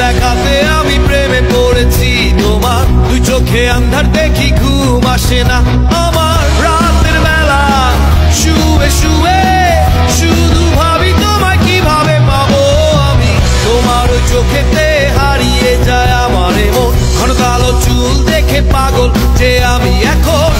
দেখাতে আমি প্রেমে পড়েছি তোমার। দুই চোখে আন্ধার দেখি ঘুম আসে না আমার। রাতের বেলা শুয়ে শুয়ে শুধু ভাবি তোমায় কিভাবে পাবো আমি। তোমার ওই চোখেতে হারিয়ে যায় আমার মন। ঘন কালো চুল দেখে পাগল যে আমি এখন।